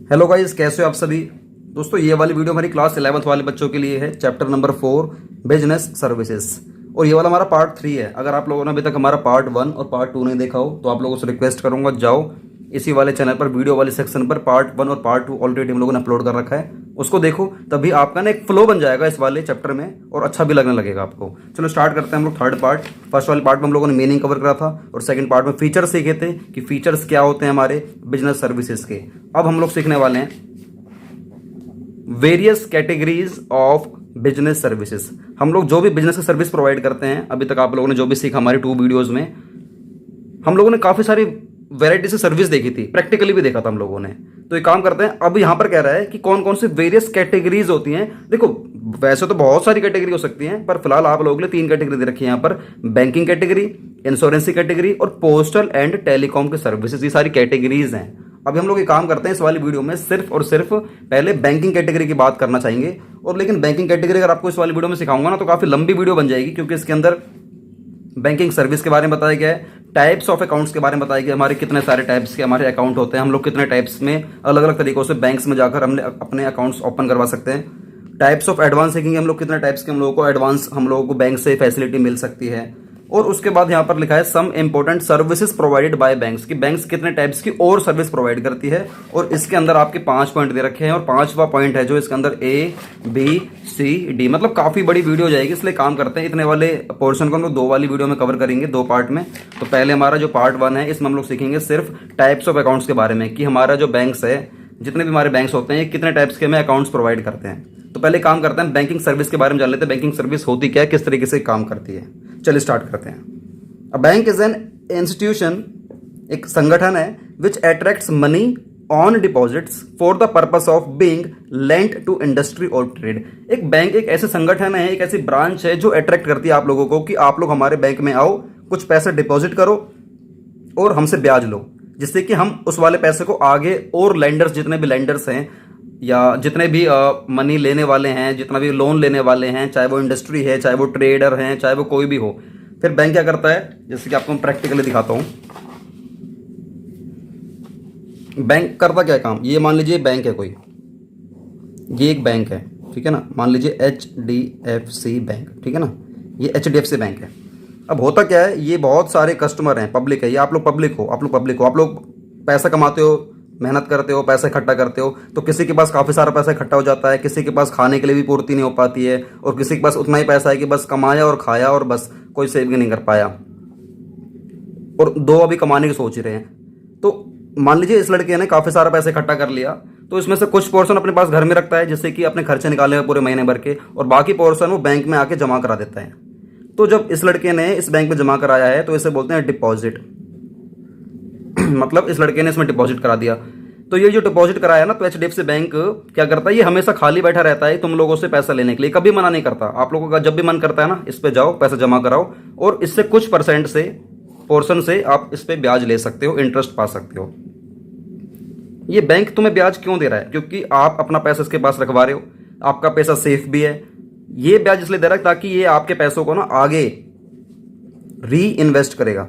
Hello guys, कैसे हो आप सभी दोस्तों। ये वाली वीडियो हमारी क्लास 11th वाले बच्चों के लिए है। चैप्टर नंबर 4 बिजनेस सर्विसेज, और ये वाला हमारा पार्ट 3 है। अगर आप लोगों ने अभी तक हमारा पार्ट 1 और पार्ट 2 नहीं देखा हो तो आप लोगों से रिक्वेस्ट करूंगा, जाओ इसी वाले चैनल पर वीडियो वाले सेक्शन पर पार्ट 1 और पार्ट 2 ऑलरेडी हम लोगों ने अपलोड कर रखा है, उसको देखो। तभी आपका ना एक फ्लो बन जाएगा इस वाले चैप्टर में और अच्छा भी लगने लगेगा आपको। चलो स्टार्ट करते हैं हम लोग थर्ड पार्ट। फर्स्ट वाले पार्ट में हम लोगों ने मीनिंग कवर करा था और सेकंड पार्ट में फीचर्स सीखे थे कि फीचर्स क्या होते हैं हमारे बिजनेस सर्विसेज के। अब हम लोग सीखने वाले हैं various categories of business services. हम लोग जो भी बिजनेस की सर्विस प्रोवाइड करते हैं, अभी तक आप लोगों ने जो भी सीखा हमारी 2 वीडियोस में, हम लोगों ने काफी सारी वैरायटी से सर्विस देखी थी, प्रैक्टिकली भी देखा था हम लोगों ने। तो एक काम करते हैं, अब यहां पर कह रहा है कि कौन कौन सी वेरियस कैटेगरीज होती हैं। देखो वैसे तो बहुत सारी कैटेगरी हो सकती हैं, पर फिलहाल आप लोगों के लिए 3 कैटेगरी दे रखी है यहाँ पर। बैंकिंग कैटेगरी, इंश्योरेंस कैटेगरी और पोस्टल एंड टेलीकॉम की सर्विसेज, ये सारी कैटेगरीज हैं। अभी हम लोग ये काम करते हैं इस वाली वीडियो में सिर्फ और सिर्फ पहले बैंकिंग कैटेगरी की बात करना चाहेंगे। और लेकिन बैंकिंग कैटेगरी अगर आपको इस वाली वीडियो में सिखाऊंगा ना तो काफी लंबी वीडियो बन जाएगी, क्योंकि इसके अंदर बैंकिंग सर्विस के बारे में बताया गया है, टाइप्स ऑफ अकाउंट्स के बारे में बताया गया, हमारे कितने सारे टाइप्स के हमारे अकाउंट होते हैं, हम लोग कितने टाइप्स में अलग अलग तरीकों से बैंक्स में जाकर हमने अपने अकाउंट्स ओपन करवा सकते हैं। टाइप्स ऑफ एडवांस सीखेंगे हम लोग, कितने टाइप्स के हम लोगों को एडवांस हम लोगों को बैंक से फैसिलिटी मिल सकती है। और उसके बाद यहाँ पर लिखा है some important services provided by banks, कि बैंक्स कितने टाइप्स की और सर्विस प्रोवाइड करती है। और इसके अंदर आपके 5 पॉइंट दे रखे हैं और 5वां पॉइंट है जो इसके अंदर ABCD, मतलब काफी बड़ी वीडियो जाएगी, इसलिए काम करते हैं इतने वाले पोर्शन को हम लोग 2 वाली वीडियो में कवर करेंगे, 2 पार्ट में। तो पहले हमारा जो पार्ट 1 है इसमें हम लोग सीखेंगे सिर्फ टाइप्स ऑफ अकाउंट्स के बारे में, कि हमारा जो बैंक्स है, जितने भी हमारे बैंक्स होते हैं, ये कितने टाइप्स के हमें अकाउंट्स प्रोवाइड करते हैं। तो पहले काम करते हैं बैंकिंग सर्विस के बारे में जान लेते हैं, बैंकिंग सर्विस होती क्या है, किस तरीके से काम करती है। चलिए स्टार्ट करते हैं। A bank is an institution, एक संगठन है which attracts money on deposits for the purpose of being lent to industry और ट्रेड। एक बैंक एक ऐसे संगठन है, एक ऐसी ब्रांच है जो अट्रैक्ट करती है आप लोगों को कि आप लोग हमारे बैंक में आओ, कुछ पैसे डिपॉजिट करो और हमसे ब्याज लो, जिससे कि हम उस वाले पैसे को आगे और लेंडर्स, जितने भी लेंडर्स हैं या जितने भी मनी लेने वाले हैं, जितना भी लोन लेने वाले हैं, चाहे वो इंडस्ट्री है, चाहे वो ट्रेडर हैं, चाहे वो कोई भी हो, फिर बैंक क्या करता है, जैसे कि आपको मैं प्रैक्टिकली दिखाता हूं। बैंक करता क्या काम, ये मान लीजिए बैंक है कोई, ये एक बैंक है, ठीक है ना, मान लीजिए HDFC बैंक, ठीक है ना, ये HDFC बैंक है। अब होता क्या है, ये बहुत सारे कस्टमर हैं, पब्लिक है, ये आप लोग पब्लिक हो, आप लोग पैसा कमाते हो, मेहनत करते हो, पैसा इकट्ठा करते हो, तो किसी के पास काफ़ी सारा पैसा इकट्ठा हो जाता है, किसी के पास खाने के लिए भी पूर्ति नहीं हो पाती है, और किसी के पास उतना ही पैसा है कि बस कमाया और खाया और बस कोई सेविंग नहीं कर पाया, और 2 अभी कमाने की सोच रहे हैं। तो मान लीजिए इस लड़के ने काफ़ी सारा पैसा इकट्ठा कर लिया, तो इसमें से कुछ पोर्शन अपने पास घर में रखता है, जिससे कि अपने खर्चे निकाले पूरे महीने भर के, और बाकी पोर्शन वो बैंक में आके जमा करा देता है। तो जब इस लड़के ने इस बैंक में जमा कराया है तो इसे बोलते हैं डिपॉजिट मतलब इस लड़के ने इसमें डिपॉजिट करा दिया। तो ये जो डिपॉजिट कराया ना, तो HDFC बैंक क्या करता है, ये हमेशा खाली बैठा रहता है तुम लोगों से पैसा लेने के लिए, कभी मना नहीं करता। आप लोगों का जब भी मन करता है ना, इस पे जाओ, पैसा जमा कराओ, और इससे कुछ % से पोर्शन से आप इस पे ब्याज ले सकते हो, इंटरेस्ट पा सकते हो। ये बैंक तुम्हें ब्याज क्यों दे रहा है, क्योंकि आप अपना पैसा इसके पास रखवा रहे हो, आपका पैसा सेफ भी है। ये ब्याज इसलिए दे रहा है ताकि ये आपके पैसों को ना आगे री इन्वेस्ट करेगा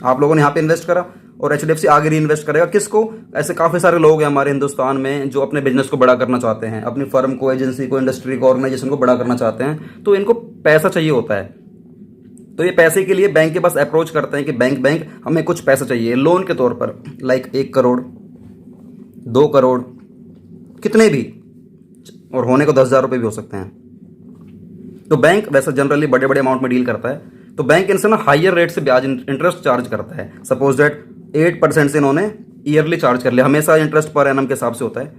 आप लोगों ने यहाँ पे इन्वेस्ट करा और HDFC आगे री इन्वेस्ट करेगा। किसको, ऐसे काफी सारे लोग हैं हमारे हिंदुस्तान में जो अपने बिजनेस को बड़ा करना चाहते हैं, अपनी फर्म को, एजेंसी को, इंडस्ट्री को, ऑर्गेनाइजेशन को बड़ा करना चाहते हैं, तो इनको पैसा चाहिए होता है। तो ये पैसे के लिए बैंक के पास अप्रोच करते हैं कि बैंक हमें कुछ पैसा चाहिए लोन के तौर पर, लाइक 1 करोड़ 2 करोड़, कितने भी, और होने को 10,000 रुपये भी हो सकते हैं। तो बैंक वैसे जनरली बड़े बड़े अमाउंट में डील करता है, तो बैंक इनसे ना हायर रेट से ब्याज इंटरेस्ट चार्ज करता है। सपोज दैट 8% से इन्होंने ईयरली चार्ज कर लिया, हमेशा इंटरेस्ट पर एनम के हिसाब से होता है।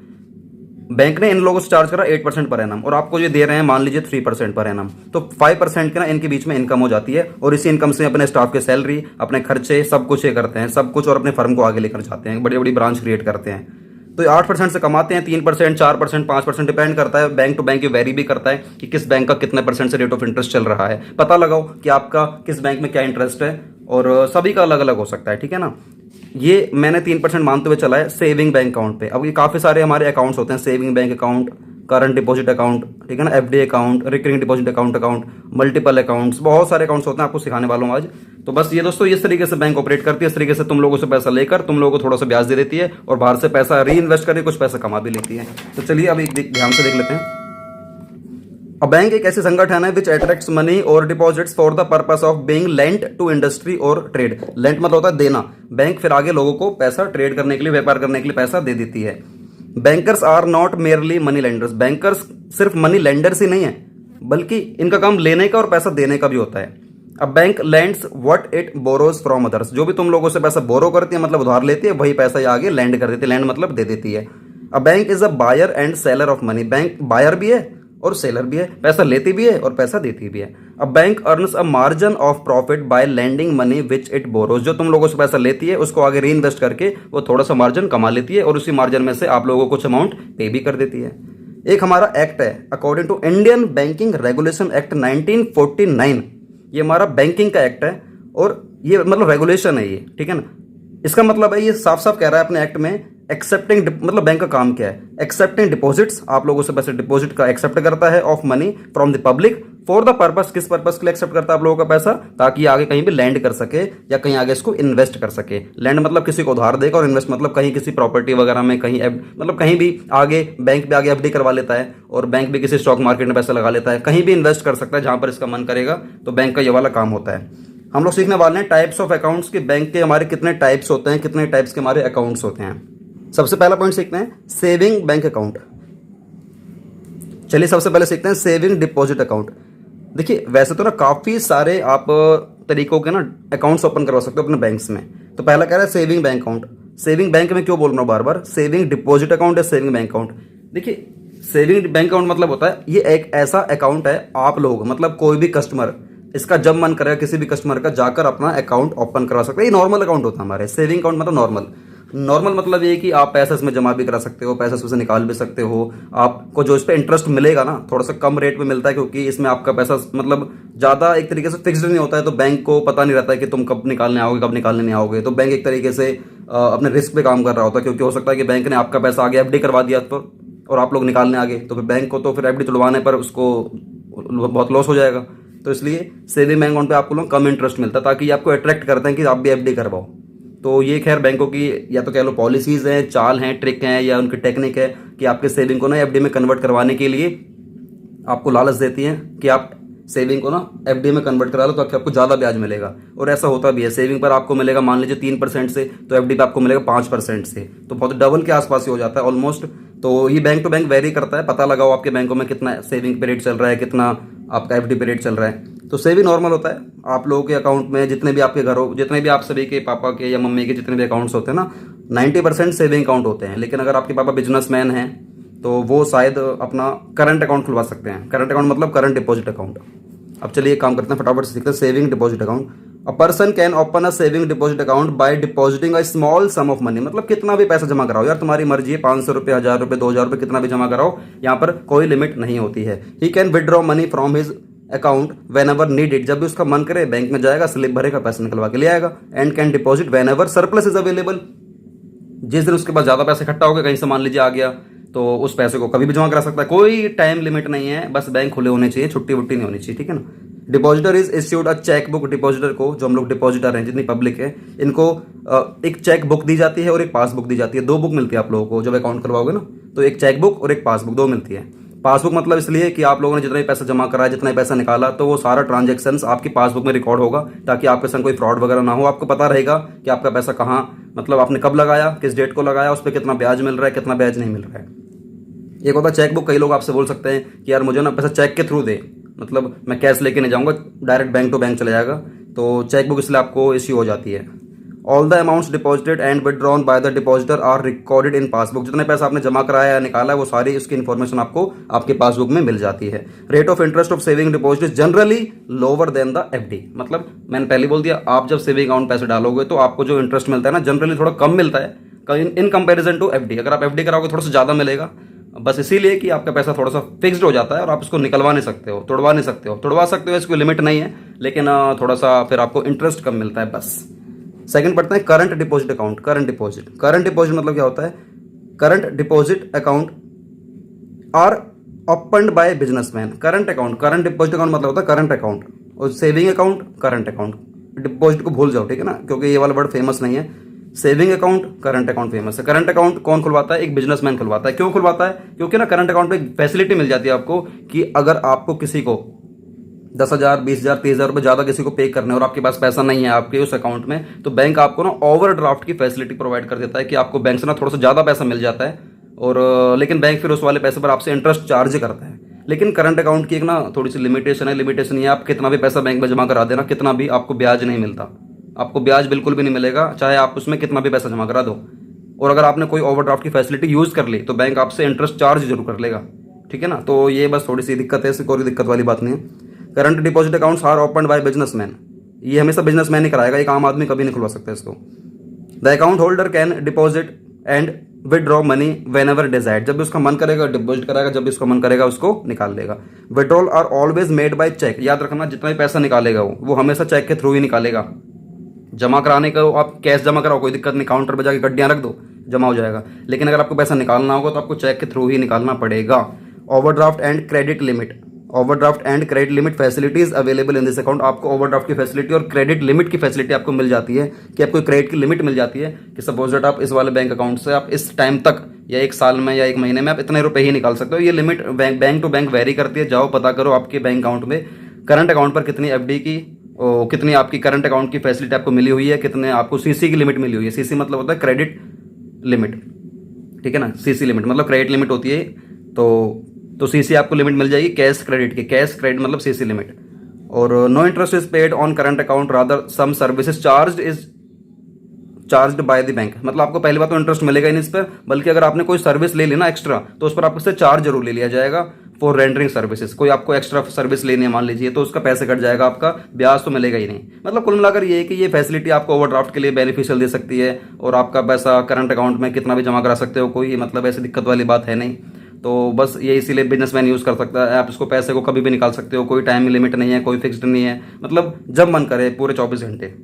बैंक ने इन लोगों से चार्ज करा 8% पर एनम, और आपको ये दे रहे हैं मान लीजिए 3% पर एनम, तो 5% के ना इनके बीच में इनकम हो जाती है, और इसी इनकम से अपने स्टाफ के सैलरी, अपने खर्चे, सब कुछ ये करते हैं, सब कुछ, और अपने फर्म को आगे लेकर जाते हैं, बड़ी बड़ी ब्रांच क्रिएट करते हैं। तो 8% से कमाते हैं, 3%, 4%, 5%, डिपेंड करता है, बैंक टू बैंक ये वेरी भी करता है कि किस बैंक का कितने % से रेट ऑफ इंटरेस्ट चल रहा है। पता लगाओ कि आपका किस बैंक में क्या इंटरेस्ट है, और सभी का अलग अलग हो सकता है, ठीक है ना। ये मैंने 3% मानते हुए चला है सेविंग बैंक अकाउंट पे। अब ये काफ़ी सारे हमारे अकाउंट्स होते हैं, saving bank account, current deposit account, ठीक है ना, FD account, recurring deposit account, multiple accounts, बहुत सारे अकाउंट्स होते हैं, आपको सिखाने वाला हूँ आज। तो बस ये दोस्तों इस तरीके से बैंक ऑपरेट करती है, इस तरीके से तुम लोगों से पैसा लेकर तुम लोगों को थोड़ा सा ब्याज दे देती है और बाहर से पैसा री इन्वेस्ट करके कुछ पैसा कमा भी लेती है। तो चलिए अब एक ध्यान से देख लेते हैं। अ बैंक एक ऐसे संगठन है विच अट्रैक्ट्स मनी और deposits for the purpose of being lent to industry और ट्रेड। लेंट मतलब होता है देना, बैंक फिर आगे लोगों को पैसा ट्रेड करने के लिए, व्यापार करने के लिए पैसा दे देती है। Bankers are not merely money lenders. Bankers सिर्फ मनी लेंडर्स ही नहीं है, बल्कि इनका काम लेने का और पैसा देने का भी होता है। अब bank lands what it borrows from others. जो भी तुम लोगों से पैसा बोरो करती है मतलब उधार लेती है, वही पैसा ये आगे लैंड कर देती है। लैंड मतलब दे देती है। A bank is a buyer and seller of money. Bank buyer भी है और सेलर भी है, पैसा लेती भी है और पैसा देती भी है। A bank earns a margin of profit by lending money which it borrows. जो तुम लोगों से पैसा लेती है उसको आगे री इन्वेस्ट करके वो थोड़ा सा मार्जिन कमा लेती है और उसी मार्जिन में से आप लोगों को कुछ अमाउंट पे भी कर देती है। एक हमारा एक्ट है according to Indian banking regulation act 1949। ये हमारा बैंकिंग का एक्ट है और ये मतलब रेगुलेशन है ये, ठीक है ना। इसका मतलब है ये साफ साफ कह रहा है अपने एक्ट में एक्सेप्टिंग, मतलब बैंक का काम क्या है, एक्सेप्टिंग डिपॉजिट्स, आप लोगों से पैसे डिपॉजिट का एक्सेप्ट करता है, of money from the public for the purpose. किस पर्पस के लिए एक्सेप्ट करता है आप लोगों का पैसा, ताकि आगे कहीं भी लैंड कर सके या कहीं आगे इसको इन्वेस्ट कर सके। लैंड मतलब किसी को उधार देगा और इन्वेस्ट मतलब कहीं किसी प्रॉपर्टी वगैरह में, कहीं मतलब कहीं भी आगे बैंक भी आगे एफडी करवा लेता है और बैंक भी किसी स्टॉक मार्केट में पैसा लगा लेता है, कहीं भी इन्वेस्ट कर सकता है जहां पर इसका मन करेगा। तो बैंक का ये वाला काम होता है। हम लोग सीखने वाले हैं टाइप्स ऑफ अकाउंट्स के, बैंक के हमारे कितने टाइप्स होते हैं, कितने टाइप्स के हमारे अकाउंट्स होते हैं। सबसे पहला पॉइंट सीखते हैं सेविंग बैंक अकाउंट। चलिए सबसे पहले सीखते हैं सेविंग डिपॉजिट अकाउंट। देखिए वैसे तो ना काफ़ी सारे आप तरीकों के ना अकाउंट्स ओपन करवा सकते हो अपने बैंक्स में। तो पहला कह रहा है saving bank account. Saving bank में क्यों बोल रहा हूँ बार बार, सेविंग डिपॉजिट अकाउंट है सेविंग बैंक अकाउंट। देखिए सेविंग बैंक अकाउंट मतलब होता है ये एक ऐसा अकाउंट है, आप लोग मतलब कोई भी कस्टमर इसका जब मन करेगा किसी भी कस्टमर का जाकर अपना अकाउंट ओपन करवा सकते हैं। ये नॉर्मल अकाउंट होता है हमारे। सेविंग अकाउंट मतलब नॉर्मल मतलब ये कि आप पैसा इसमें जमा भी करा सकते हो, पैसा इसमें निकाल भी सकते हो। आपको जो इस पर इंटरेस्ट मिलेगा ना थोड़ा सा कम रेट में मिलता है, क्योंकि इसमें आपका पैसा मतलब ज़्यादा एक तरीके से फिक्स्ड नहीं होता है। तो बैंक को पता नहीं रहता है कि तुम कब निकालने आओगे कब निकालने नहीं आओगे। तो बैंक एक तरीके से अपने रिस्क पे काम कर रहा होता है, क्योंकि हो सकता है कि बैंक ने आपका पैसा आगे एफडी करवा दिया तो और आप लोग निकालने आ गए, तो फिर बैंक को तो फिर एफडी तुड़वाने पर उसको बहुत लॉस हो जाएगा। तो इसलिए सेविंग बैंक अकाउंट पे आपको लोग कम इंटरेस्ट मिलता है, ताकि आपको अट्रैक्ट करते हैं कि आप भी एफडी करवाओ। तो ये खैर बैंकों की या तो कह लो पॉलिसीज हैं, चाल हैं, ट्रिक हैं या उनकी टेक्निक है कि आपके सेविंग को ना एफडी में कन्वर्ट करवाने के लिए आपको लालच देती हैं कि आप सेविंग को ना एफडी में कन्वर्ट करा लो ताकि आपको ज़्यादा ब्याज मिलेगा। और ऐसा होता भी है, सेविंग पर आपको मिलेगा मान लीजिए 3% से, तो एफडी पे आपको मिलेगा 5% से। तो बहुत डबल के आसपास ही हो जाता है ऑलमोस्ट। तो ये बैंक टू बैंक वेरी करता है। पता लगाओ आपके बैंकों में कितना सेविंग पे रेट चल रहा है, कितना आपका एफडी पे रेट चल रहा है। तो सेविंग नॉर्मल होता है। आप लोगों के अकाउंट में जितने भी आपके घरों, जितने भी आप सभी के पापा के या मम्मी के जितने भी अकाउंट्स होते हैं ना 90% सेविंग अकाउंट होते हैं। लेकिन अगर आपके पापा बिजनेसमैन हैं तो वो शायद अपना करंट अकाउंट खुलवा सकते हैं। करंट अकाउंट मतलब करंट डिपॉजिट अकाउंट। अब चलिए काम करते हैं, फटाफट से सीखते हैं saving deposit account. A person can open a saving deposit account by depositing a small sum of money. मतलब कितना भी पैसा जमा कराओ यार, तुम्हारी मर्जी है, 500 रुपये, 1000 रुपये, 2000 रुपये, कितना भी जमा कराओ, यहाँ पर कोई लिमिट नहीं होती है। He can withdraw money from his account when ever needed. जब भी उसका मन करे बैंक में जाएगा, स्लिप भरेगा, पैसा निकलवा के ले आएगा। And can deposit when ever surplus is available. जिस दिन उसके पास ज्यादा पैसे इकट्ठा हो गए, कहीं से मान लीजिए आ गया, तो उस पैसे को कभी भी जमा करा सकता है। कोई टाइम लिमिट नहीं है, बस बैंक खुले होने चाहिए, छुट्टी वुट्टी नहीं होनी चाहिए, ठीक है ना। Depositor is issued a cheque book. Depositor को, जो हम लोग डिपॉजिटर हैं, जितनी पब्लिक है, इनको एक चेक बुक दी जाती है और एक पासबुक दी जाती है। 2 बुक मिलती है आप लोगों को जब अकाउंट करवाओगे ना, तो एक चेक बुक और एक पासबुक 2 मिलती है। पासबुक मतलब इसलिए कि आप लोगों ने जितना भी पैसा जमा करा है, जितना भी पैसा निकाला, तो वो सारा ट्रांजेक्शन्स आपकी पासबुक में रिकॉर्ड होगा, ताकि आपके संग कोई फ्रॉड वगैरह ना हो। आपको पता रहेगा कि आपका पैसा कहाँ, मतलब आपने कब लगाया, किस डेट को लगाया, उस पर कितना ब्याज मिल रहा है, कितना ब्याज नहीं मिल रहा है। एक होता है चेक बुक। कई लोग आपसे बोल सकते हैं कि यार मुझे ना पैसा चेक के थ्रू दे, मतलब मैं कैश लेके नहीं जाऊंगा, डायरेक्ट बैंक टू बैंक चले जाएगा। तो चेक बुक इसलिए आपको इश्यू हो जाती है। All the amounts deposited and withdrawn by the depositor are recorded in passbook. जितने पैसा आपने जमा कराया या निकाला है, वो सारी उसकी इन्फॉर्मेशन आपको आपके पासबुक में मिल जाती है। Rate of interest of saving deposit is generally lower than the FD. मतलब मैंने पहले बोल दिया, आप जब सेविंग अकाउंट पैसे डालोगे तो आपको जो इंटरेस्ट मिलता है ना, जनरली थोड़ा कम मिलता है इन कंपेरिजन टू एफडी। अगर आप एफडी कराओगे थोड़ा सा ज़्यादा मिलेगा, बस इसीलिए कि आपका पैसा थोड़ा सा फिक्स्ड हो जाता है और आप इसको निकलवा नहीं सकते हो, तोड़वा नहीं सकते हो। तोड़वा सकते हो, इसकी लिमिट नहीं है, लेकिन थोड़ा सा फिर आपको इंटरेस्ट कम मिलता है, बस। सेकंड पढ़ते हैं current deposit account. Current deposit मतलब क्या होता है? Current deposit account are opened by businessman. Current account, current deposit account मतलब होता है करंट अकाउंट, और saving account current account. Deposit को भूल जाओ, ठीक है ना, क्योंकि ये वाला वर्ड फेमस नहीं है। Saving account, current account famous है। करंट अकाउंट कौन खुलवाता है? एक बिजनेसमैन खुलवाता है। क्यों खुलवाता है? क्योंकि ना करंट अकाउंट में फैसिलिटी मिल जाती है आपको कि अगर आपको किसी को 10,000, 20,000, 30,000 रुपये ज़्यादा किसी को पे करने और आपके पास पैसा नहीं है आपके उस अकाउंट में, तो बैंक आपको ना ओवरड्राफ्ट की फैसिलिटी प्रोवाइड कर देता है कि आपको बैंक से ना थोड़ा सा ज़्यादा पैसा मिल जाता है, और लेकिन बैंक फिर उस वाले पैसे पर आपसे इंटरेस्ट चार्ज करता है। लेकिन करंट अकाउंट की एक ना थोड़ी सी लिमिटेशन है। लिमिटेशन ये, आप कितना भी पैसा बैंक में जमा करा देना, कितना भी, आपको ब्याज नहीं मिलता। आपको ब्याज बिल्कुल भी नहीं मिलेगा, चाहे आप उसमें कितना भी पैसा जमा करा दो। और अगर आपने कोई ओवरड्राफ्ट की फैसिलिटी यूज़ कर ली तो बैंक आपसे इंटरेस्ट चार्ज जरूर कर लेगा, ठीक है ना। तो ये बस थोड़ी सी दिक्कत है, इससे कोई दिक्कत वाली बात नहीं है। Current deposit accounts are opened by businessman. ये हमेशा बिजनेसमैन ही कराएगा, एक आम आदमी कभी नहीं खुलवा सकता इसको। The account holder can deposit and withdraw money when ever desired. जब भी उसका मन करेगा डिपॉजिट कराएगा, जब भी उसका मन करेगा उसको निकाल लेगा। Withdrawal are always made by cheque. याद रखना, जितना भी पैसा निकालेगा वो हमेशा चेक के थ्रू ही निकालेगा। जमा कराने का आप कैश जमा कराओ, कोई दिक्कत नहीं, काउंटर पर जाके गड्डियाँ रख दो, जमा हो जाएगा। लेकिन अगर आपको पैसा निकालना होगा तो आपको चेक के थ्रू ही निकालना पड़ेगा। Overdraft and credit limit, overdraft and credit limit facilities available in this account. आपको ओवरड्राफ्ट की फैसिलिटी और क्रेडिट लिमिट की फैसिलिटी आपको मिल जाती है कि आपको क्रेडिट की लिमिट मिल जाती है कि सपोज दैट आप इस वाले बैंक अकाउंट से आप इस टाइम तक या एक साल में या एक महीने में आप इतने रुपए ही निकाल सकते हो। ये limit bank to bank vary करती है। जाओ पता करो आपके बैंक अकाउंट में, करंट अकाउंट पर कितनी एफडी की, कितनी आपकी करंट अकाउंट की फैसिलिटी आपको मिली हुई है, कितने आपको सीसी की लिमिट मिली हुई है। सीसी मतलब होता है क्रेडिट लिमिट, ठीक है ना। सीसी लिमिट मतलब क्रेडिट लिमिट होती है, तो सीसी आपको लिमिट मिल जाएगी कैश क्रेडिट की। कैश क्रेडिट मतलब सीसी लिमिट। और no interest is paid on current account, rather some services charged by the bank. मतलब आपको पहली बात तो इंटरेस्ट मिलेगा ही नहीं इस पर, बल्कि अगर आपने कोई सर्विस ले ली ना एक्स्ट्रा, तो उस पर आपको से चार्ज जरूर ले लिया जाएगा फॉर रेंडरिंग सर्विसेज। कोई आपको एक्स्ट्रा सर्विस लेनी है मान लीजिए, तो उसका पैसे कट जाएगा, आपका ब्याज तो मिलेगा ही नहीं। मतलब कुल मिलाकर ये है कि ये फैसिलिटी आपको ओवरड्राफ्ट के लिए बेनिफिशियल दे सकती है, और आपका पैसा करंट अकाउंट में कितना भी जमा करा सकते हो, कोई मतलब ऐसी दिक्कत वाली बात है नहीं। तो बस ये इसीलिए बिजनेसमैन यूज़ कर सकता है। आप इसको पैसे को कभी भी निकाल सकते हो, कोई टाइम लिमिट नहीं है, कोई फिक्स्ड नहीं है, मतलब जब मन करे पूरे 24 घंटे।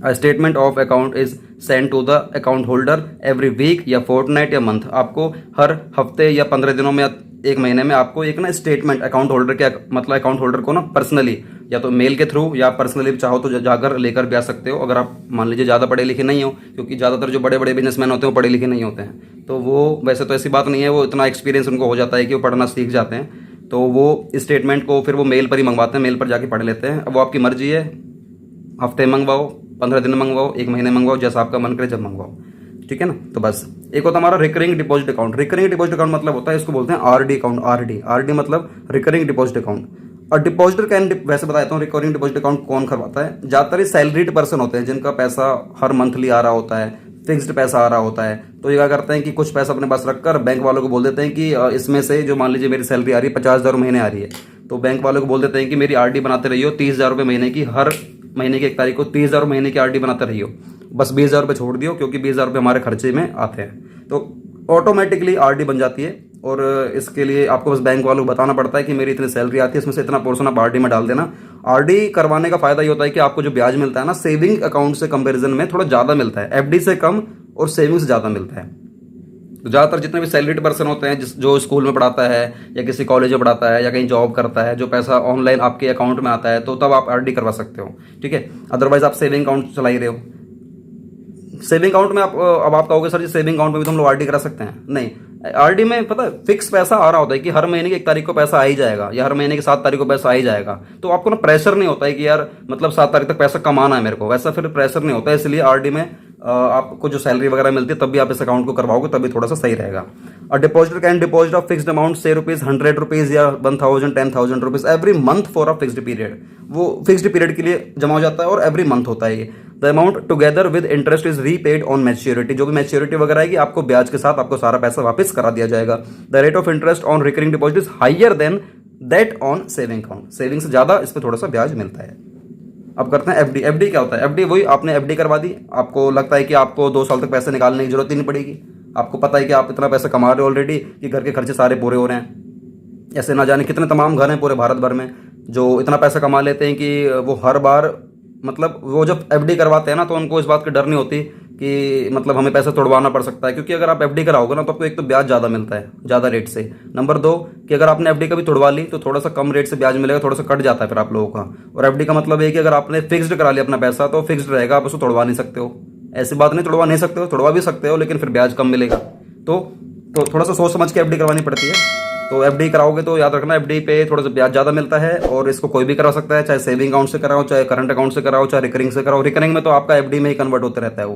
A statement of account is send to the account holder every week या फोर्टनाइट या मंथ। आपको हर हफ्ते या 15 दिनों में, एक महीने में आपको एक ना स्टेटमेंट अकाउंट होल्डर के, मतलब अकाउंट होल्डर को ना पर्सनली, या तो मेल के थ्रू या पर्सनली चाहो तो जाकर लेकर भी आ सकते हो। अगर आप मान लीजिए ज़्यादा पढ़े लिखे नहीं हो, क्योंकि ज़्यादातर जो बड़े बड़े बिजनेसमैन होते हैं वो पढ़े लिखे नहीं होते हैं, तो वो वैसे तो ऐसी बात नहीं है, वो इतना एक्सपीरियंस उनको हो जाता है कि वो पढ़ना सीख जाते हैं। तो वो स्टेटमेंट को फिर वो मेल पर ही मंगवाते हैं, मेल पर जाके पढ़ लेते हैं। अब वो आपकी मर्जी है, हफ्ते मंगवाओ, 15 दिन मंगवाओ, एक महीने मंगवाओ, जैसा आपका मन करे जब मंगवाओ, ठीक है ना। तो बस एक होता है हमारा recurring deposit account. Recurring deposit account मतलब होता है, इसको बोलते हैं आरडी अकाउंट। आरडी मतलब रिकरिंग डिपॉजिट अकाउंट। और डिपॉजिटर कैन, वैसे बताता हूँ रिकरिंग डिपॉजिट अकाउंट कौन करवाता है। ज़्यादातर सैलरीड पर्सन होते हैं जिनका पैसा हर मंथली आ रहा होता है, फिक्स्ड पैसा आ रहा होता है। तो ये क्या करते हैं कि कुछ पैसा अपने पास रखकर बैंक वालों को बोल देते हैं कि इसमें से जो मान लीजिए मेरी सैलरी आ रही है 50,000 महीने आ रही है, तो बैंक वालों को बोल देते हैं कि मेरी आरडी बनाते रहिए 30,000 रुपये महीने की, हर महीने की 1 तारीख को 30,000 महीने की आरडी बनाते रहिए, बस 20,000 रुपये छोड़ दियो, क्योंकि 20,000 रुपये हमारे खर्चे में आते हैं। तो ऑटोमेटिकली आरडी बन जाती है। और इसके लिए आपको बस बैंक वालों को बताना पड़ता है कि मेरी इतनी सैलरी आती है, इसमें से इतना पोर्शन आप आरडी में डाल देना। आरडी करवाने का फायदा ये होता है कि आपको जो ब्याज मिलता है ना, सेविंग अकाउंट से कंपैरिजन में थोड़ा ज़्यादा मिलता है, एफडी से कम और सेविंग से ज़्यादा मिलता है। तो ज़्यादातर जितने भी सैलरीड पर्सन होते हैं, जो स्कूल में पढ़ाता है या किसी कॉलेज में पढ़ाता है या कहीं जॉब करता है, जो पैसा ऑनलाइन आपके अकाउंट में आता है, तो तब आप आरडी करवा सकते हो, ठीक है। अदरवाइज आप सेविंग अकाउंट चला ही रहे हो। सेविंग अकाउंट में अब आप कहोगे सर जी सेविंग अकाउंट में भी तो हम लोग आरडी करा सकते हैं। नहीं, आरडी में पता है फिक्स पैसा आ रहा होता है कि हर महीने की 1 तारीख को पैसा आ ही जाएगा, या हर महीने की 7 तारीख को पैसा आ ही जाएगा। तो आपको ना प्रेशर नहीं होता है कि यार मतलब 7 तारीख तक पैसा कमाना है मेरे को, वैसा फिर प्रेशर नहीं होता है। इसलिए आरडी में आपको जो सैलरी वगैरह मिलती है तब भी आप इस अकाउंट को करवाओगे, तभी थोड़ा सा सही रहेगा। और depositor can deposit of fixed amount, से रुपीज 100 रुपीज या 1000 10,000 rupees every month for a fixed period. वो फिक्स्ड पीरियड के लिए जमा हो जाता है और एवरी मंथ होता है ये। The amount together with interest is repaid on maturity. जो भी मैच्योरिटी वगैरह आएगी आपको ब्याज के साथ आपको सारा पैसा वापस करा दिया जाएगा। The rate of interest on recurring deposit is higher than that on saving account. Saving से ज़्यादा इस पर थोड़ा सा ब्याज मिलता है। अब करते हैं एफडी। एफडी क्या होता है? एफडी वही, आपने एफडी करवा दी, आपको लगता है कि आपको 2 साल तक पैसे निकालने की जरूरत ही नहीं पड़ेगी। आपको पता है कि आप इतना पैसा कमा रहे हो ऑलरेडी कि घर के खर्चे सारे पूरे हो रहे हैं। ऐसे ना जाने कितने तमाम घर हैं पूरे भारत भर में जो इतना पैसा कमा लेते हैं कि वो हर बार, मतलब वो जब एफडी करवाते हैं ना तो उनको इस बात की डर नहीं होती कि मतलब हमें पैसा तोड़वाना पड़ सकता है, क्योंकि अगर आप एफडी कराओगे ना तो आपको एक तो ब्याज ज़्यादा मिलता है, ज़्यादा रेट से। नंबर 2 कि अगर आपने एफडी कभी तोड़वा ली तो थोड़ा सा कम रेट से ब्याज मिलेगा, थोड़ा सा कट जाता है फिर आप लोगों का। और एफडी का मतलब है कि अगर आपने फिक्स्ड करा लिया अपना पैसा तो फिक्स्ड रहेगा, आप उसको तोड़वा नहीं सकते हो। ऐसी बात नहीं, तोड़वा नहीं सकते हो, तोड़वा भी सकते हो, लेकिन फिर ब्याज कम मिलेगा। तो थोड़ा सा सोच समझ के एफडी करवानी पड़ती है। तो एफडी कराओगे तो याद रखना, एफडी पे थोड़ा सा ब्याज ज़्यादा मिलता है, और इसको कोई भी करा सकता है, चाहे सेविंग अकाउंट से कराओ, चाहे करंट अकाउंट से कराओ, चाहे रिकरिंग से कराओ। रिकरिंग में तो आपका एफडी में ही कन्वर्ट होता रहता है वो।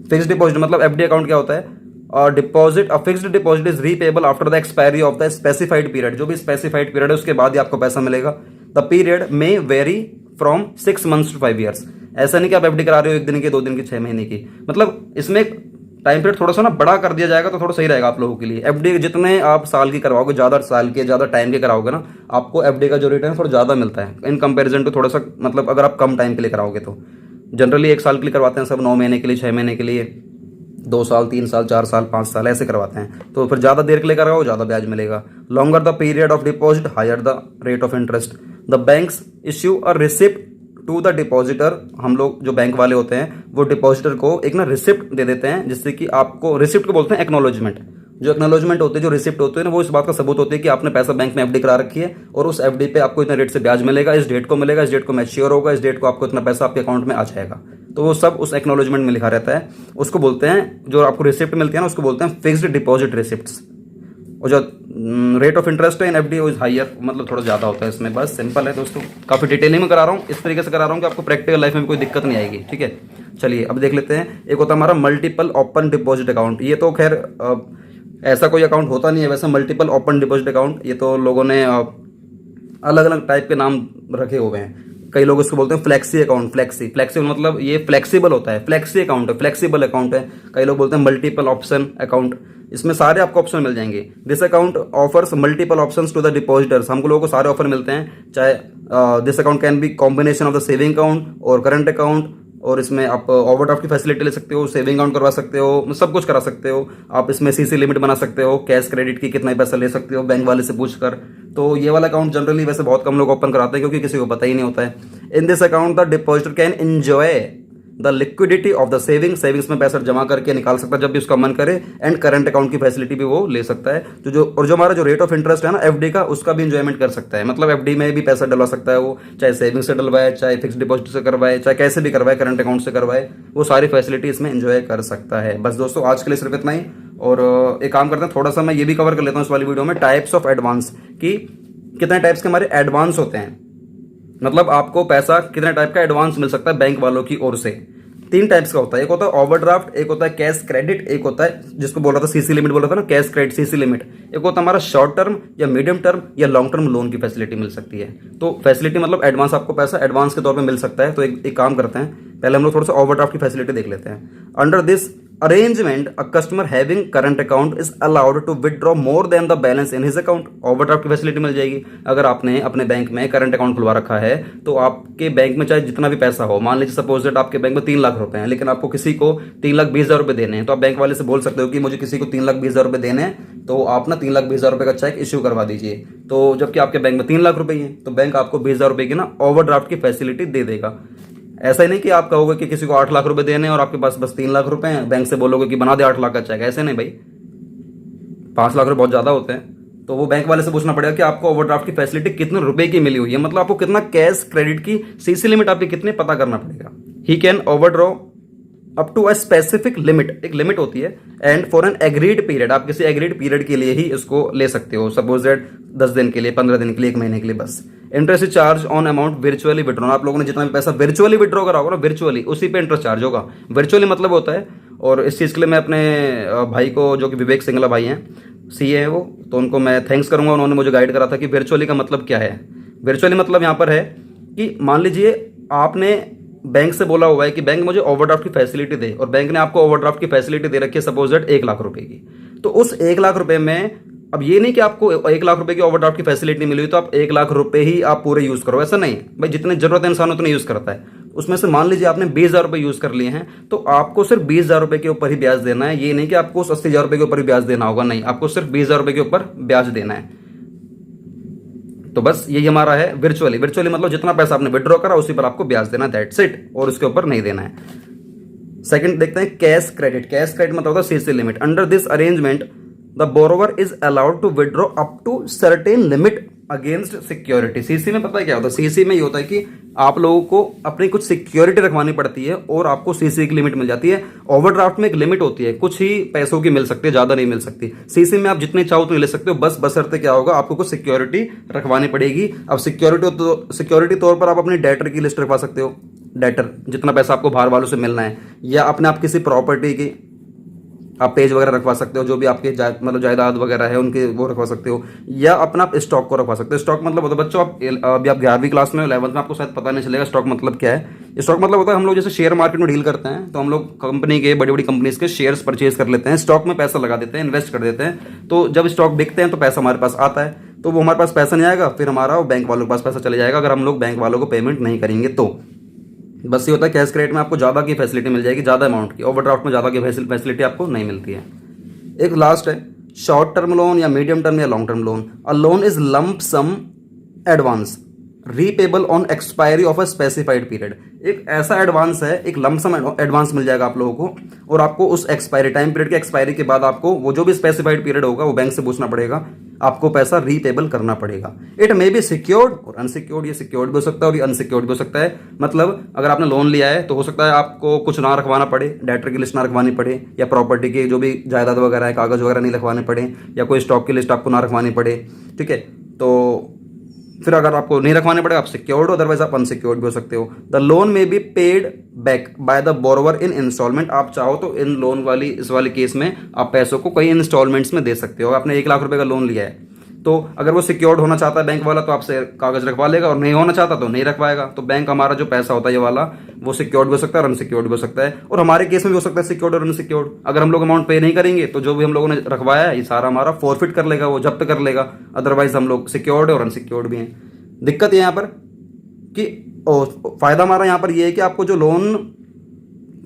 फिक्स्ड डिपॉजिट मतलब एफडी अकाउंट क्या होता है? Deposit, a fixed deposit is repayable after the expiry of the specified period. जो भी स्पेसिफाइड पीरियड है उसके बाद ही आपको पैसा मिलेगा। The period may very from 6 months to 5 years। ऐसा नहीं कि आप एफडी करा रहे हो 1 दिन की, 2 दिन की, 6 महीने की, मतलब इसमें टाइम पीरियड थोड़ा सा ना बड़ा कर दिया जाएगा तो थोड़ा सही रहेगा आप लोगों के लिए। एफडी जितने आप साल की करवाओगे, ज़्यादा साल के ज़्यादा टाइम के कराओगे ना, आपको एफडी का जो रेट है थोड़ा ज़्यादा मिलता है इन कंपेरिजन टू थोड़ा सा, मतलब अगर आप कम टाइम के लिए कराओगे तो। जनरली 1 साल के लिए करवाते हैं सब, 9 महीने के लिए, 6 महीने के लिए, 2 साल, 3 साल, 4 साल, 5 साल ऐसे करवाते हैं। तो फिर ज़्यादा देर के लिए कराओ, ज़्यादा ब्याज मिलेगा। Longer the period of deposit, higher the rate of interest. The banks issue a receipt to the depositor. हम लोग जो बैंक वाले होते हैं वो डिपॉजिटर को एक ना रिसिप्ट दे देते हैं, जिससे कि आपको, रिसिप्ट को बोलते हैं एक्नॉलेजमेंट। जो एक्नॉलेजमेंट होते हैं, जो रिसिप्ट होते हैं ना, वो इस बात का सबूत होती है कि आपने पैसा बैंक में एफडी करा रखी है, और उस एफडी पे आपको इतने रेट से ब्याज मिलेगा, इस डेट को मिलेगा, इस डेट को मैच्योर होगा, इस डेट को आपको इतना पैसा आपके अकाउंट में आ जाएगा। तो वो सब उस एक्नॉलेजमेंट में लिखा रहता है। उसको बोलते हैं, जो आपको रिसिप्ट मिलती है ना, उसको बोलते हैं फिक्स्ड डिपॉजिट रिसिप्ट्स। और जो रेट ऑफ इंटरेस्ट है इन एफडी इज हायर, मतलब थोड़ा ज़्यादा होता है इसमें। बस सिंपल है दोस्तों, काफ़ी डिटेलिंग में करा रहा हूँ, इस तरीके से करा रहा हूँ कि आपको प्रैक्टिकल लाइफ में भी कोई दिक्कत नहीं आएगी। ठीक है, चलिए अब देख लेते हैं। एक होता है हमारा मल्टीपल ओपन डिपॉजिट अकाउंट। ये तो खैर ऐसा कोई अकाउंट होता नहीं है वैसे, मल्टीपल ओपन डिपॉजिट अकाउंट। ये तो लोगों ने अलग अलग टाइप के नाम रखे हुए हैं। कई लोग इसको बोलते हैं फ्लेक्सी अकाउंट। फ्लेक्सी मतलब ये फ्लेक्सिबल होता है, फ्लेक्सी अकाउंट है, फ्लेक्सिबल अकाउंट है। कई लोग बोलते हैं मल्टीपल ऑप्शन अकाउंट। इसमें सारे आपको ऑप्शन मिल जाएंगे। This account offers multiple options to the depositors. हम लोगों को सारे ऑफर मिलते हैं, चाहे this account can be combination of the saving account और करंट अकाउंट। और इसमें आप ओवरड्राफ्ट की फैसिलिटी ले सकते हो, सेविंग अकाउंट करवा सकते हो, सब कुछ करा सकते हो आप। इसमें सीसी लिमिट बना सकते हो, कैश क्रेडिट की कितना पैसा ले सकते हो बैंक वाले से पूछकर। तो ये वाला अकाउंट जनरली वैसे बहुत कम लोग ओपन कराते हैं, क्योंकि किसी को पता ही नहीं होता है। In this account the depositor can enjoy the liquidity of the savings में पैसा जमा करके निकाल सकता है जब भी उसका मन करे, एंड करंट अकाउंट की फैसिलिटी भी वो ले सकता है। जो हमारा जो रेट ऑफ इंटरेस्ट है ना एफडी का, उसका भी इंजॉयमेंट कर सकता है। मतलब एफडी में भी पैसा डलवा सकता है वो, चाहे सेविंग से डलवाए, चाहे फिक्स डिपॉजिट से करवाए, चाहे कैसे भी करवाए, करंट अकाउंट से करवाए, वो सारी फैसिलिटी इसमें एंजॉय कर सकता है। बस दोस्तों आज के लिए सिर्फ इतना ही। और एक काम करते हैं, थोड़ा सा मैं ये भी कवर कर लेता हूँ इस वाली वीडियो में, टाइप्स ऑफ एडवांस, कि कितने टाइप्स के हमारे एडवांस होते हैं। मतलब आपको पैसा कितने टाइप का एडवांस मिल सकता है बैंक वालों की ओर से। 3 टाइप्स का होता है। एक होता है ओवरड्राफ्ट, एक होता है कैश क्रेडिट, एक होता है जिसको बोल रहा था सीसी लिमिट, बोल रहा था ना, कैश क्रेडिट सीसी लिमिट। एक होता है हमारा शॉर्ट टर्म या मीडियम टर्म या लॉन्ग टर्म लोन की फैसिलिटी मिल सकती है। तो फैसिलिटी मतलब एडवांस, आपको पैसा एडवांस के तौर पे मिल सकता है। तो एक काम करते हैं, पहले हम लोग थोड़ा सा ओवरड्राफ्ट की फैसिलिटी देख लेते हैं। Under this arrangement a customer having current account is allowed to withdraw more than the balance in his account. Overdraft की फैसिलिटी मिल जाएगी। अगर आपने अपने बैंक में करंट अकाउंट खुलवा रखा है, तो आपके बैंक में चाहे जितना भी पैसा हो, मान लीजिए सपोज दैट आपके बैंक में 3 लाख रुपए हैं, लेकिन आपको किसी को 3,20,000 रुपए देने हैं, तो आप बैंक वाले से बोल सकते हो कि मुझे किसी को 3,20,000 रुपए देने हैं, तो आप ना 3,20,000 रुपए का चेक इश्यू करवा दीजिए। तो जबकि आपके बैंक में 3 लाख रुपए हैं, तो बैंक आपको 20,000 रुपए की ना ओवरड्राफ्ट की फैसिलिटी दे देगा। ऐसा ही नहीं कि आप कहोगे कि किसी को 8 लाख रुपए देने हैं और आपके पास बस 3 लाख रुपए हैं, बैंक से बोलोगे कि बना दे 8 लाख का चेक। ऐसे नहीं भाई, 5 लाख रुपए बहुत ज्यादा होते हैं। तो वो बैंक वाले से पूछना पड़ेगा कि आपको ओवरड्राफ्ट की फैसिलिटी कितने रुपए की मिली हुई है, मतलब आपको कितना कैश क्रेडिट की सीसी लिमिट आपकी कितने पता करना पड़ेगा। He can overdraw up to a specific limit, एक लिमिट होती है, and for an agreed period, आप किसी एग्रीड पीरियड के लिए ही इसको ले सकते हो। सपोज दैट 10 दिन के लिए, 15 दिन के लिए, 1 महीने के लिए बस। Interest charge on amount virtually withdraw. आप लोगों ने जितना भी पैसा वर्चुअली विड्रॉ करा होगा ना, वर्चुअली उसी पे इंटरेस्ट चार्ज होगा। वर्चुअली मतलब होता है, और इस चीज़ के लिए मैं अपने भाई को, जो कि विवेक सिंगला भाई हैं, सीए है वो, तो उनको मैं थैंक्स करूंगा। उन्होंने मुझे गाइड करा था कि वर्चुअली का मतलब क्या है। वर्चुअली मतलब यहाँ पर है कि मान लीजिए आपने बैंक से बोला हुआ है कि बैंक मुझे ओवरड्राफ्ट की फैसिलिटी दे, और बैंक ने आपको ओवरड्राफ्ट की फैसिलिटी दे रखी है सपोज दैट 1 लाख रुपए की। तो उस 1 लाख रुपए में, अब ये नहीं कि आपको 1 लाख रुपए की ओवरड्राफ्ट की फैसिलिटी मिली हुई तो आप 1 लाख रुपए ही आप पूरे यूज करो, ऐसा नहीं भाई। जितने जरूरत है इंसान उतने यूज करता है। उसमें से मान लीजिए आपने 20,000 रुपए यूज कर लिए हैं, तो आपको सिर्फ 20,000 रुपए के ऊपर ही ब्याज देना है। ये नहीं कि आपको उस 80,000 रुपए के ऊपर ही ब्याज देना होगा, नहीं, आपको सिर्फ 20,000 रुपए के ऊपर ब्याज देना है। तो बस यही हमारा है वर्चुअली मतलब जितना पैसा आपने विड्रॉ करा उसी पर आपको ब्याज देना, दैट्स इट, और उसके ऊपर नहीं देना है। सेकंड देखते हैं कैश क्रेडिट। कैश क्रेडिट मतलब होता है CC limit. Under this arrangement the borrower is allowed to withdraw up to certain limit against security. CC में पता है क्या होता है? सीसी में ये होता है कि आप लोगों को अपनी कुछ सिक्योरिटी रखवानी पड़ती है और आपको सीसी की लिमिट मिल जाती है। ओवरड्राफ्ट में एक लिमिट होती है, कुछ ही पैसों की मिल सकती है, ज्यादा नहीं मिल सकती। सीसी में आप जितने चाहो तो ले सकते हो, बस बशर्ते क्या होगा, आपको कुछ सिक्योरिटी रखवानी पड़ेगी। अब सिक्योरिटी तौर पर आप अपनी डेटर की लिस्ट रखवा सकते हो, डेटर जितना पैसा आपको बाहर वालों से मिलना है, या अपने आप किसी प्रॉपर्टी की आप पेज वगैरह रखवा सकते हो, जो भी आपके मतलब जायदाद वगैरह है उनके वो रखवा सकते हो, या अपना आप स्टॉक को रखवा सकते हो। स्टॉक मतलब होता है बच्चों, अभी आप 11वीं क्लास में 11th में आपको शायद पता नहीं चलेगा स्टॉक मतलब क्या है। स्टॉक मतलब होता है हम लोग जैसे शेयर मार्केट में डील करते हैं तो हम लोग कंपनी के बड़ी बड़ी कंपनीज के शेयर्स परचेज कर लेते हैं, स्टॉक में पैसा लगा देते हैं, इन्वेस्ट कर देते हैं। तो जब स्टॉक बिकते हैं तो पैसा हमारे पास आता है, तो वो हमारे पास पैसा नहीं आएगा, फिर हमारा बैंक वालों के पास पैसा चले जाएगा अगर हम लोग बैंक वालों को पेमेंट नहीं करेंगे तो। बस ये होता है कैश क्रेडिट में आपको ज़्यादा की फैसिलिटी मिल जाएगी, ज़्यादा अमाउंट की। ओवरड्राफ्ट में ज़्यादा की फैसिलिटी आपको नहीं मिलती है। एक लास्ट है शॉर्ट टर्म लोन या मीडियम टर्म या long term loan. A loan is lump sum advance repayable on expiry of a specified period. एक ऐसा एडवांस है, एक लंप सम एडवांस मिल जाएगा आप लोगों को, और आपको उस एक्सपायरी टाइम पीरियड के एक्सपायरी के बाद आपको वो जो भी स्पेसिफाइड पीरियड होगा वो बैंक से पूछना पड़ेगा, आपको पैसा रीपेबल करना पड़ेगा। इट मे बी सिक्योर्ड और अनसिक्योर्ड। ये सिक्योर्ड भी हो सकता है और ये अनसिक्योर्ड भी हो सकता है। मतलब अगर आपने लोन लिया है तो हो सकता है आपको कुछ ना रखवाना पड़े, डेटर की लिस्ट ना रखवानी पड़े, या प्रॉपर्टी के जो भी जायदाद वगैरह है कागज वगैरह नहीं रखवाने पड़े, या कोई स्टॉक की लिस्ट आपको ना रखवानी पड़े, ठीक है। तो फिर अगर आपको नहीं रखवाने पड़े आप सिक्योर्ड हो, अदरवाइज आप अनसिक्योर्ड भी हो सकते हो। The loan may be paid back by the borrower in instalment. आप चाहो तो इन लोन वाली इस वाले केस में आप पैसों को कई इंस्टॉलमेंट्स में दे सकते हो। आपने 1 लाख रुपए का लोन लिया है तो अगर वो सिक्योर्ड होना चाहता है बैंक वाला तो आपसे कागज रखवा लेगा, और नहीं होना चाहता तो नहीं रखवाएगा। तो बैंक हमारा जो पैसा होता है ये वाला वो सिक्योर्ड भी हो सकता है और अनसिक्योर्ड भी हो सकता है, और हमारे केस में भी हो सकता है सिक्योर्ड और अनसिक्योर्ड। अगर हम लोग अमाउंट पे नहीं करेंगे तो जो भी हम लोगों ने रखवाया है ये सारा हमारा फॉरफिट कर लेगा, वो जब्त कर लेगा। अदरवाइज हम लोग सिक्योर्ड और अनसिक्योर्ड भी हैं। दिक्कत ये यहाँ पर कि फायदा हमारा यहाँ पर ये है कि आपको जो लोन,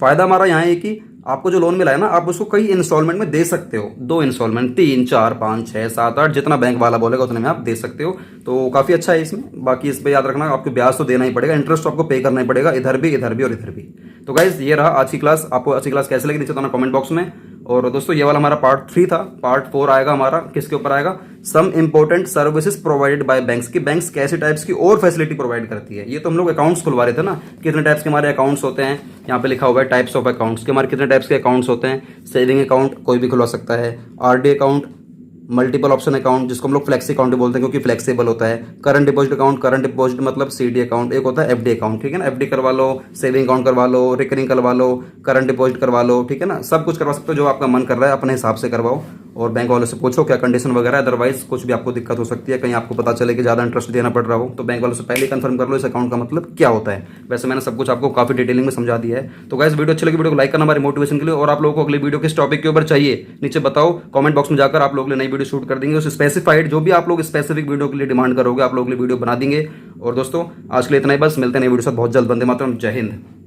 फायदा हमारा यहाँ है कि आपको जो लोन मिला है ना आप उसको कई इंस्टॉलमेंट में दे सकते हो। 2 इंस्टॉलमेंट, 3, 4, 5, 6, 7, 8 जितना बैंक वाला बोलेगा उतने में आप दे सकते हो। तो काफ़ी अच्छा है इसमें। बाकी इस पर याद रखना आपको ब्याज तो देना ही पड़ेगा, इंटरेस्ट तो आपको पे करना ही पड़ेगा, इधर भी और इधर भी। तो गाइज ये रहा आज की क्लास। आपको आज की क्लास कैसे लगी नीचे बताना कमेंट बॉक्स में। और दोस्तों ये वाला हमारा पार्ट 3 था। पार्ट 4 आएगा हमारा, किसके ऊपर आएगा? Some important services provided by banks की बैंक्स कैसे टाइप्स की और फैसिलिटी प्रोवाइड करती है। ये तो हम लोग अकाउंट्स खुलवा रहे थे ना, कितने टाइप्स के हमारे अकाउंट्स होते हैं। यहाँ पे लिखा हुआ है टाइप्स ऑफ अकाउंट्स के हमारे कितने टाइप्स के अकाउंट्स होते हैं। सेविंग अकाउंट कोई भी खुलवा सकता है, RD account, multiple option account जिसको हम लोग फ्लेक्सी अकाउंट बोलते हैं क्योंकि फ्लेक्सिबल होता है, current deposit account, current deposit मतलब सीडी अकाउंट, एक होता है एफडी अकाउंट, ठीक है ना। एफडी करवा लो, सेविंग अकाउंट करवा लो, रिकरिंग करवा लो, करंट डिपॉजिट करवा लो, ठीक है ना। सब कुछ करवा सकते हो, जो आपका मन कर रहा है अपने हिसाब से करवाओ, और बैंक वालों से पूछो क्या कंडीशन वगैरह। अदरवाइज कुछ भी आपको दिक्कत हो सकती है, कहीं आपको पता चले कि ज़्यादा इंटरेस्ट देना पड़ रहा हो तो बैंक वालों से पहले कंफर्म कर लो इस अकाउंट का मतलब क्या होता है। वैसे मैंने सब कुछ आपको काफी डिटेलिंग में समझा दिया है। तो गाइस वीडियो अच्छी लगी वीडियो को लाइक करना हमारे मोटिवेशन के लिए, और आप लोगों को अगली वीडियो किस टॉपिक के ऊपर चाहिए नीचे बताओ कमेंट बॉक्स में जाकर, आप लोगों के लिए नई वीडियो शूट कर देंगे। उस स्पेसिफाइड जो भी आप लोग स्पेसिफिक वीडियो के लिए डिमांड करोगे आप लोगों के लिए वीडियो बना देंगे। और दोस्तों आज के लिए इतना ही, बस मिलते हैं नई वीडियो से बहुत जल्द। वंदे मातरम, जय हिंद।